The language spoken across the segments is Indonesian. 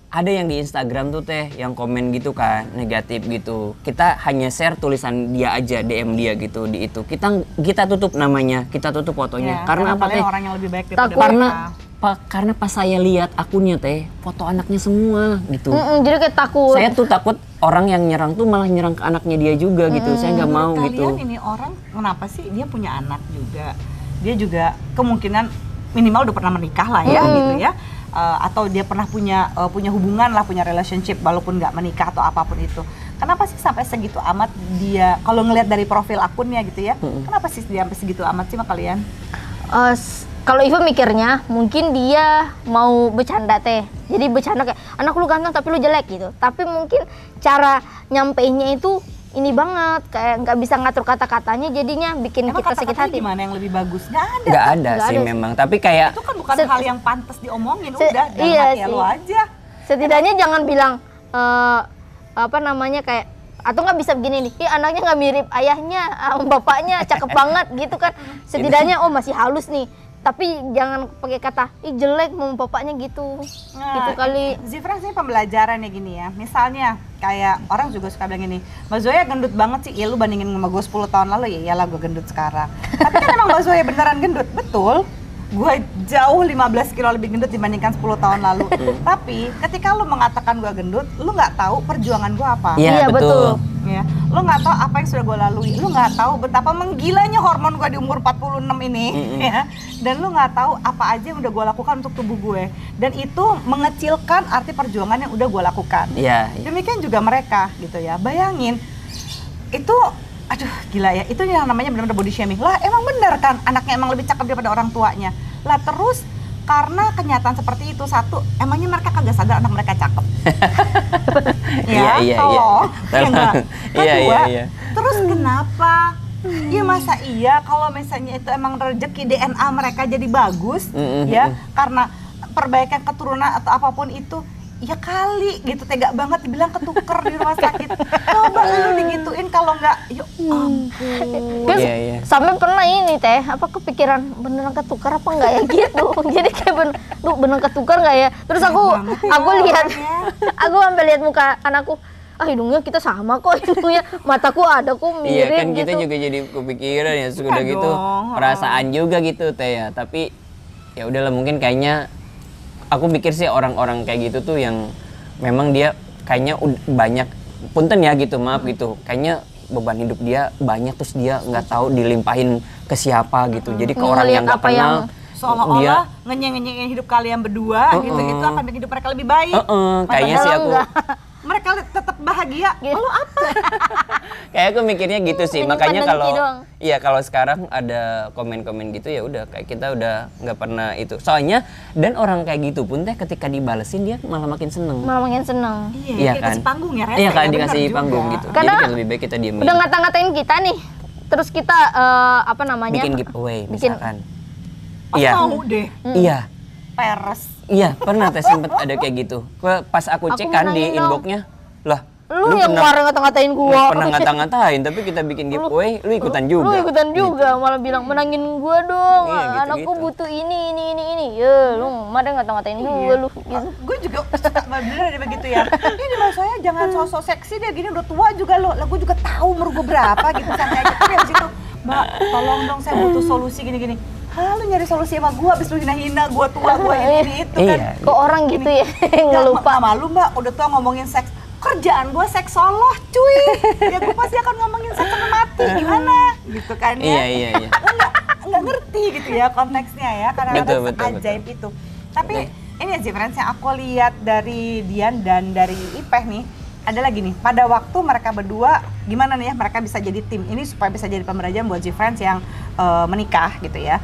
Ada yang di Instagram tuh teh yang komen gitu kan, negatif gitu. Kita hanya share tulisan dia aja, DM dia gitu di itu. Kita tutup namanya, kita tutup fotonya. Ya, karena apa teh? Orang yang lebih baik daripada Karena pas saya lihat akunnya teh, foto anaknya semua gitu. Jadi kayak takut. Saya tuh takut orang yang nyerang tuh malah nyerang ke anaknya dia juga gitu. Saya nggak mau gitu. Kalian ini orang kenapa sih dia punya anak juga? Dia juga kemungkinan minimal udah pernah menikah lah ya gitu ya. Atau dia pernah punya hubungan lah, punya relationship walaupun nggak menikah atau apapun itu. Kenapa sih sampai segitu amat dia, kalau ngelihat dari profil akunnya gitu ya, kenapa sih dia sampai segitu amat sih sama kalian? Kalau Iva mikirnya mungkin dia mau bercanda teh, jadi bercanda kayak anak lu ganteng tapi lu jelek gitu. Tapi mungkin cara nyampeinnya itu ini banget, kayak nggak bisa ngatur kata-katanya, jadinya bikin Emang kita sakit hati. Gimana yang lebih bagus? Nggak ada. Nggak ada sih memang, tapi kayak itu kan bukan hal yang pantas diomongin, udah dalam iya hati lo aja. Setidaknya jangan bilang apa namanya kayak, atau nggak bisa begini nih, ih anaknya nggak mirip ayahnya, bapaknya cakep banget gitu kan. Setidaknya oh masih halus nih. Tapi jangan pakai kata ih jelek mau bapaknya gitu. Gitu kali. Zifran sih pembelajaran ya gini ya. Misalnya kayak orang juga suka bilang gini, Mbak Zoya gendut banget sih. Ya lu bandingin sama gue 10 tahun lalu, ya iyalah gue gendut sekarang. Tapi kan emang Mbak Zoya beneran gendut, betul. Gue jauh 15 kilo lebih gendut dibandingkan 10 tahun lalu. Tapi ketika lu mengatakan gue gendut, lu nggak tahu perjuangan gue apa. Iya, betul. Ya, lu nggak tahu apa yang sudah gue lalui, lu nggak tahu betapa menggilanya hormon gue di umur 46 ini, ya. Dan lu nggak tahu apa aja yang udah gue lakukan untuk tubuh gue, dan itu mengecilkan arti perjuangan yang udah gue lakukan. Iya. Demikian juga mereka, gitu ya. Bayangin, itu, aduh gila ya, itu yang namanya benar-benar body shaming. Lah emang bener kan, anaknya emang lebih cakep daripada orang tuanya. Lah terus karena kenyataan seperti itu, satu, emangnya mereka kagak sadar anak mereka cakep. Iya. Kedua, terus kenapa? Ya masa iya kalau misalnya itu emang rezeki DNA mereka jadi bagus, ya karena perbaikan keturunan atau apapun itu, ya kali gitu, tega banget dibilang ketuker di rumah sakit. Coba lu digituin, kalau nggak, yuk ampun. Sampai pernah ini teh, apa kepikiran beneran ketukar apa enggak ya gitu. Jadi kayak beneran ketukar nggak ya? Terus aku lihat, aku sampai lihat muka anakku, hidungnya kita sama kok, hidungnya mataku ada kok mirip. Iya kan gitu. kita juga jadi kepikiran ya, sudah gitu perasaan juga gitu teh ya. Tapi ya udahlah, mungkin kayaknya aku mikir sih orang-orang kayak gitu tuh yang memang dia kayaknya banyak punten ya gitu, maaf gitu, kayaknya beban hidup dia banyak, terus dia nggak tahu dilimpahin ke siapa gitu. Jadi ke orang yang nggak kenal, seolah-olah ngenyeng-ngenyengin hidup kalian berdua gitu, itu akan bikin hidup mereka lebih baik. Kayaknya sih aku mereka tetap bahagia, lalu apa? Kayak aku mikirnya gitu sih. Makanya kalau sekarang ada komen-komen gitu, ya udah kayak kita udah nggak pernah itu. Soalnya dan orang kayak gitu pun teh ketika dibalesin dia malah makin seneng. Iya kan? Dikasih panggung ya, iya kan, dikasih panggung gitu. Karena jadi kan lebih baik kita diemin. Udah ngata-ngatain kita nih, terus kita apa namanya? Bikin giveaway misalkan. Mau deh. Iya. Peres. Iya, pernah teh sempet ada kayak gitu. Pas aku cek kan di inboxnya, lah lu yang kemarin ngata-ngatain gua. Pernah ngata-ngatain, tapi kita bikin giveaway, lu ikutan juga. Lu ikutan juga, gitu. Malah bilang menangin gua dong. Iya, gitu, anakku butuh ini. Ya, lu kemarin ngata-ngatain gua lu. Gitu. Gue juga suka bener begitu ya. Ini mas saya jangan sosok seksi deh, gini udah tua juga lo. Lah gue juga tahu umur gue berapa gitu, sampai aja tapi abis itu, Mbak, tolong dong saya butuh solusi gini-gini. Lu nyari solusi sama gue, abis lu hina-hina gue tua, gue ini itu kan. Kok orang gitu ya, nggak lupa. Malu Mbak, udah tua ngomongin seks. Kerjaan gue seksolog cuy. Ya gue pasti akan ngomongin seks sampai mati, gimana? Gitu kan ya. Iya. Nggak ngerti gitu ya konteksnya ya, karena betul. ajaib itu. Tapi ini sih friends yang aku lihat dari Dian dan dari Ipeh nih, ada lagi nih, pada waktu mereka berdua gimana nih ya, mereka bisa jadi tim ini supaya bisa jadi pembelajaran buat G-Friends yang menikah gitu ya.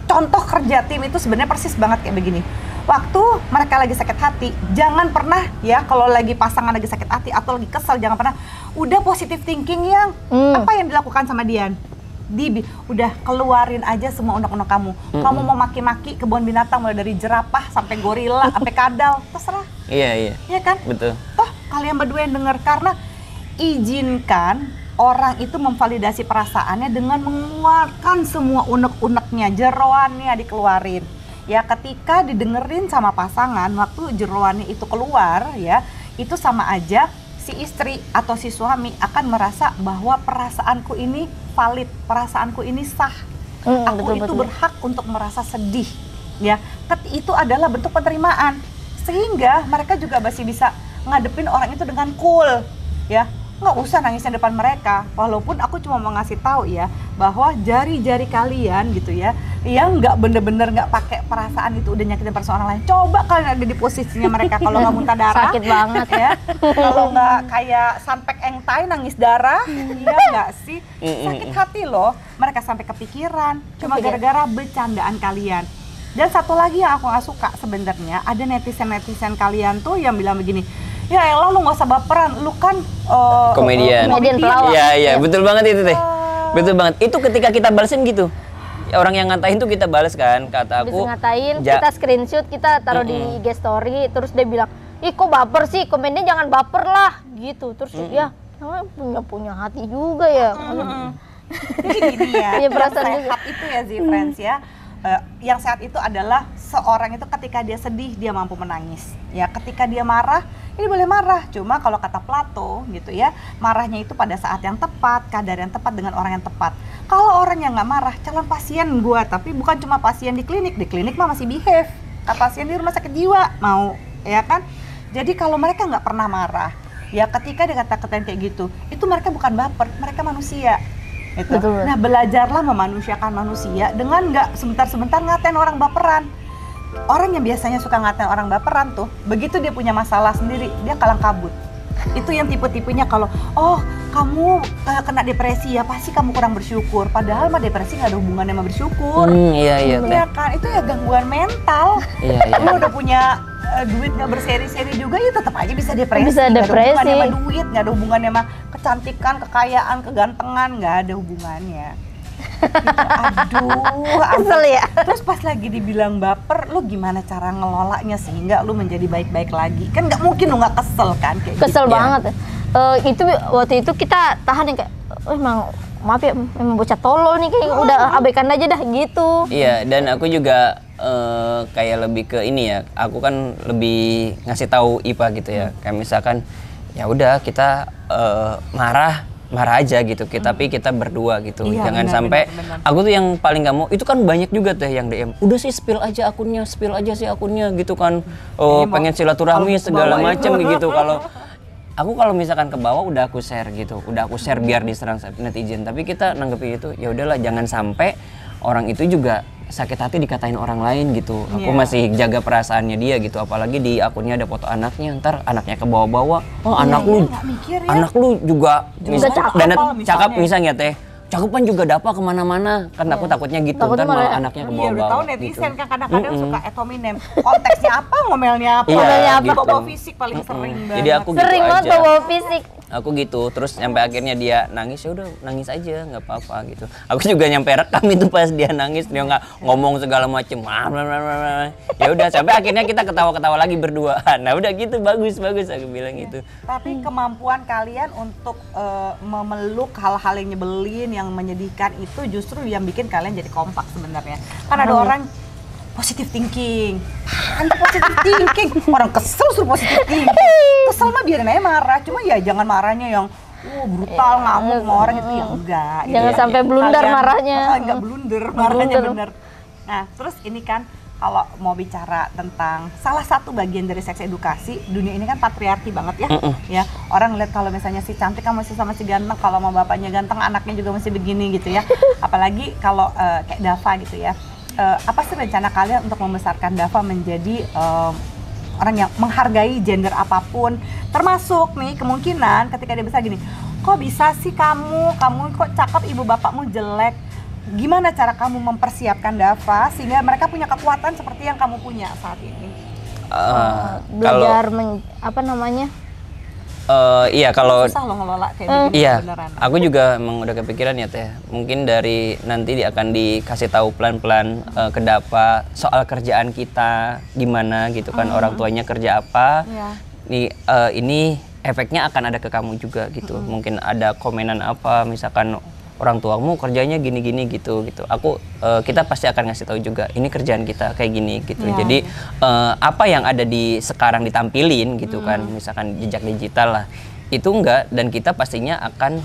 Contoh kerja tim itu sebenarnya persis banget kayak begini. Waktu mereka lagi sakit hati, jangan pernah ya, kalau lagi pasangan lagi sakit hati atau lagi kesel, jangan pernah udah positive thinking yang apa yang dilakukan sama Dian. Udah keluarin aja semua unek-unek kamu. Kamu mau maki-maki kebun binatang mulai dari jerapah sampai gorila sampai kadal, terserah. Iya. Iya kan? Betul. Toh kalian berdua yang denger, karena izinkan orang itu memvalidasi perasaannya dengan mengeluarkan semua unek-uneknya, jeroannya dikeluarin. Ya ketika didengerin sama pasangan, waktu jeroannya itu keluar ya, itu sama aja si istri atau si suami akan merasa bahwa perasaanku ini valid, perasaanku ini sah. Aku itu berhak untuk merasa sedih. Ya, itu adalah bentuk penerimaan. Sehingga mereka juga masih bisa ngadepin orang itu dengan cool, ya. Nggak usah nangis di depan mereka, walaupun aku cuma mau ngasih tahu ya bahwa jari-jari kalian gitu ya yang nggak bener-bener nggak pakai perasaan itu udah nyakitin perasaan orang lain. Coba kalian ada di posisinya mereka, kalau nggak muntah darah sakit banget ya, kalau nggak kayak sampai engtai nangis darah, iya nggak sih, sakit hati loh. Mereka sampai kepikiran cuma gara-gara bercandaan kalian. Dan satu lagi yang aku nggak suka sebenarnya, ada netizen kalian tuh yang bilang begini, ya elah lu nggak usah baperan, lu kan komedian pelawak. Iya, betul banget itu teh. Betul banget. Itu ketika kita balesin gitu. Ya, orang yang ngatain tuh kita bales kan, kata aku. Bisa ngatain, kita screenshot, kita taruh di IG story, terus dia bilang, "Ih, kok baper sih? Komennya jangan baper lah." Gitu. Terus ya, punya hati juga ya. Jadi gini ya, yang sehat itu ya friends ya. Yang sehat itu adalah seorang itu ketika dia sedih dia mampu menangis. Ya, ketika dia marah, ini boleh marah. Cuma kalau kata Plato gitu ya, marahnya itu pada saat yang tepat, kadar yang tepat dengan orang yang tepat. Kalau orang yang nggak marah, calon pasien gua, tapi bukan cuma pasien di klinik mah masih behave. Pasien di rumah sakit jiwa mau, ya kan? Jadi kalau mereka nggak pernah marah, ya ketika dikata-katain kayak gitu, itu mereka bukan baper, mereka manusia. Gitu. Betul. Nah, belajarlah memanusiakan manusia dengan nggak sebentar-sebentar ngatain orang baperan. Orang yang biasanya suka ngatain orang baperan tuh, begitu dia punya masalah sendiri, dia kalang kabut. Itu yang tipe-tipenya kalau, oh kamu kena depresi ya, pasti kamu kurang bersyukur. Padahal mah depresi nggak ada hubungannya sama bersyukur. Iya. Ya kan, itu ya gangguan mental. Iya. Lu udah punya duit nggak berseri-seri juga, ya tetap aja bisa depresi. Bisa Nggak depresi. ada hubungannya sama duit, nggak ada hubungannya sama kecantikan, kekayaan, kegantengan, nggak ada hubungannya. Gitu. Kesel ya. Terus pas lagi dibilang baper, lu gimana cara ngelolanya sehingga lu menjadi baik-baik lagi? Kan nggak mungkin lu nggak kesel kan? Kayak Kesel gitu. banget. Itu waktu itu kita tahan yang kayak, emang maaf ya, emang bocah tolol nih, kayak udah abaikan aja dah gitu. Iya, dan aku juga kayak lebih ke ini ya. Aku kan lebih ngasih tahu IPA gitu ya. Kayak misalkan ya udah kita marah aja gitu, tapi kita berdua gitu. Iya, Jangan benar, sampai benar. aku tuh yang paling gak mau, itu kan banyak juga teh yang DM, udah sih spill aja sih akunnya gitu kan. Oh, pengen silaturahmi segala macam gitu. Kalau misalkan ke bawah udah aku share gitu, biar diserang netizen, tapi kita nanggepin itu ya udahlah, jangan sampai orang itu juga sakit hati dikatain orang lain gitu. Aku masih jaga perasaannya dia gitu, apalagi di akunnya ada foto anaknya, ntar anaknya ke bawah-bawah, oh anak lu juga cakep misalnya teh, cakepan juga dapat kemana-mana kan. Aku takutnya gitu, Takutnya ntar malah malah- anaknya ke Iya, udah tahu bawah-bawah netizen gitu. kan kadang-kadang suka ad hominem. Konteksnya apa, ngomelnya apa, Iya, gitu. bawa fisik paling sering banget. Jadi aku gitu Sering banget aja. bawa fisik. Aku gitu, terus sampai akhirnya dia nangis, ya udah nangis aja, nggak apa-apa gitu. Aku juga nyampe rekam itu pas dia nangis, dia nggak ngomong segala macem. Ya udah, sampai akhirnya kita ketawa-ketawa lagi berdua. Nah udah gitu, bagus aku bilang gitu. Tapi kemampuan kalian untuk memeluk hal-hal yang nyebelin, yang menyedihkan itu justru yang bikin kalian jadi kompak sebenarnya. Kan ada orang positive thinking, positive thinking, orang kesel suruh positive thinking. Kesel mah biarin aja marah, cuma ya jangan marahnya yang brutal, ngamuk sama orang itu, ya enggak. Jangan sampai blunder marahnya. Enggak blunder, marahnya bener. Nah, terus ini kan kalau mau bicara tentang salah satu bagian dari seks edukasi, dunia ini kan patriarki banget ya. Ya, orang lihat kalau misalnya si cantik kan masih sama si ganteng, kalau mau bapaknya ganteng, anaknya juga masih begini gitu ya. Apalagi kalau kayak Dava gitu ya. Apa sih rencana kalian untuk membesarkan Dava menjadi orang yang menghargai gender apapun, termasuk nih kemungkinan ketika dia besar gini, kok bisa sih kamu kok cakep, ibu bapakmu jelek, gimana cara kamu mempersiapkan Dava sehingga mereka punya kekuatan seperti yang kamu punya saat ini? Belajar apa namanya? Iya kalau Susah loh ngelola kayak begini iya, beneran. aku juga emang udah kepikiran ya teh. Mungkin dari nanti akan dikasih tahu pelan-pelan ke Dava soal kerjaan kita gimana gitu kan, orang tuanya kerja apa. Iya. Ini efeknya akan ada ke kamu juga gitu. Mungkin ada komenan apa, misalkan orang tuamu kerjanya gini-gini gitu. Kita pasti akan ngasih tahu juga, ini kerjaan kita kayak gini gitu. Iya, Jadi apa yang ada di sekarang ditampilin gitu kan, misalkan jejak digital lah, itu enggak, dan kita pastinya akan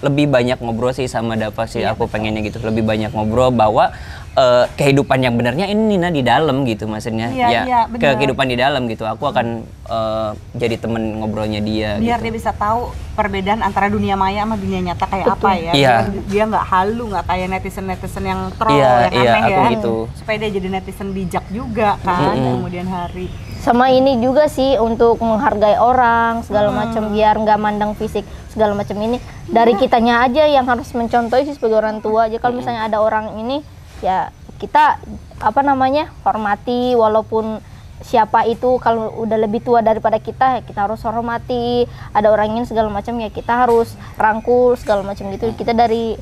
lebih banyak ngobrol sih sama Dava sih. Aku pengennya gitu, lebih banyak ngobrol bahwa kehidupan yang benarnya ini Nina di dalam gitu, maksudnya Iya, bener. kehidupan di dalam gitu. Aku akan jadi temen ngobrolnya dia Biar gitu. dia bisa tahu perbedaan antara dunia maya sama dunia nyata kayak apa ya. Iya. Biar dia nggak halu, nggak kayak netizen yang troll, Iya, yang aneh aku ya. gitu. Supaya dia jadi netizen bijak juga kan kemudian hari. Sama ini juga sih untuk menghargai orang segala macam, biar nggak mandang fisik segala macam ini. Dari kitanya aja yang harus mencontohi sih sebagai orang tua aja. Kalau misalnya ada orang ini, ya kita hormati, walaupun siapa itu, kalau udah lebih tua daripada kita harus hormati. Ada orang ini segala macam, ya kita harus rangkul segala macam gitu. Kita dari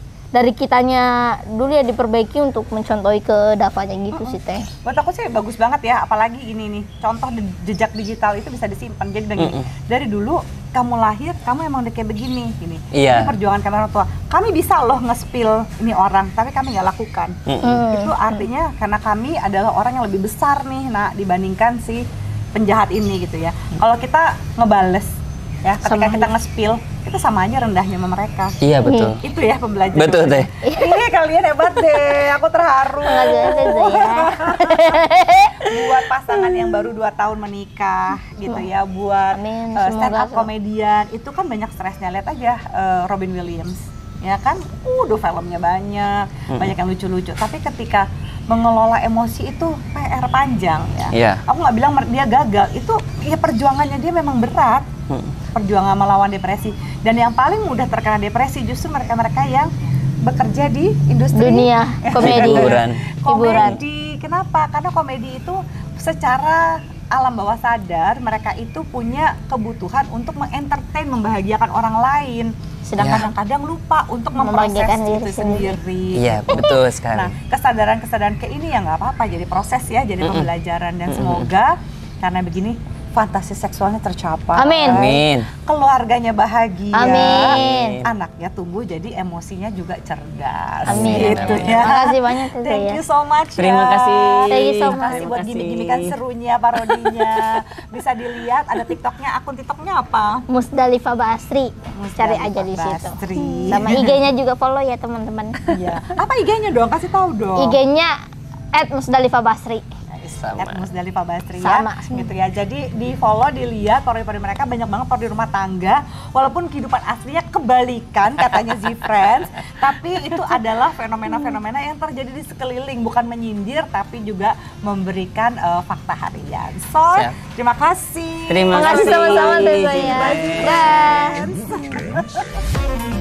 kitanya dulu ya diperbaiki untuk mencontohi ke Davanya gitu sih Teh. Buat aku sih bagus banget ya, apalagi ini nih, contoh jejak digital itu bisa disimpan. Jadi gini, dari dulu kamu lahir, kamu emang udah kayak begini, gini. Iya. Ini perjuangan kami orang tua. Kami bisa loh nge-spill ini orang, tapi kami nggak lakukan. Itu artinya karena kami adalah orang yang lebih besar nih, dibandingkan si penjahat ini gitu ya. Kalau kita ngebales, ya ketika kita nge-spill, itu sama aja rendahnya sama mereka. Iya betul. Itu ya pembelajaran. Betul Teh. Ini kalian hebat deh, aku terharu. Buat pasangan yang baru 2 tahun menikah gitu ya, buat Amin, stand up semoga komedian, itu kan banyak stresnya. Lihat aja Robin Williams, ya kan, filmnya banyak yang lucu-lucu. Tapi ketika mengelola emosi itu PR panjang ya. Iya. Aku nggak bilang dia gagal, itu ya perjuangannya dia memang berat. Perjuangan melawan depresi, dan yang paling mudah terkena depresi justru mereka-mereka yang bekerja di industri Dunia komedi. Hiburan. Komedi. Kenapa? Karena komedi itu secara alam bawah sadar mereka itu punya kebutuhan untuk mengentertain, membahagiakan orang lain. Sedangkan kadang lupa untuk memproses Membahagiakan itu diri sendiri. Iya betul sekali. Nah, kesadaran-kesadaran kayak ini ya nggak apa-apa, jadi proses ya, jadi pembelajaran, dan semoga karena begini fantasi seksualnya tercapai. Amin. Amin. Keluarganya bahagia. Amin. Anaknya tumbuh jadi emosinya juga cerdas. Amin. Gitu Amin. ya. Makasih banyak Teh Thank ya. you so much. Terima kasih. Thank you so Terima kasih Terima buat kasih. gimmick-gimmickan serunya, parodinya. Bisa dilihat ada TikToknya, akun TikToknya apa? Musdalifah Basri. Cari aja di situ. Basri. Sama IG-nya juga follow ya teman-teman. Iya. Apa IG-nya dong? Kasih tahu dong. IG-nya @Musdalifah Basri. Sama. Musdalifah Basri Sama. ya, gitu ya. Jadi di follow, dilihat parodi-parodi mereka, banyak banget parodi rumah tangga. Walaupun kehidupan aslinya kebalikan katanya Z-Friends, tapi itu adalah fenomena-fenomena yang terjadi di sekeliling, bukan menyindir tapi juga memberikan fakta harian. So, Siap. terima kasih. Terima Makasih kasih. sama-sama Teh Terima saya. kasih. Dah. Friends.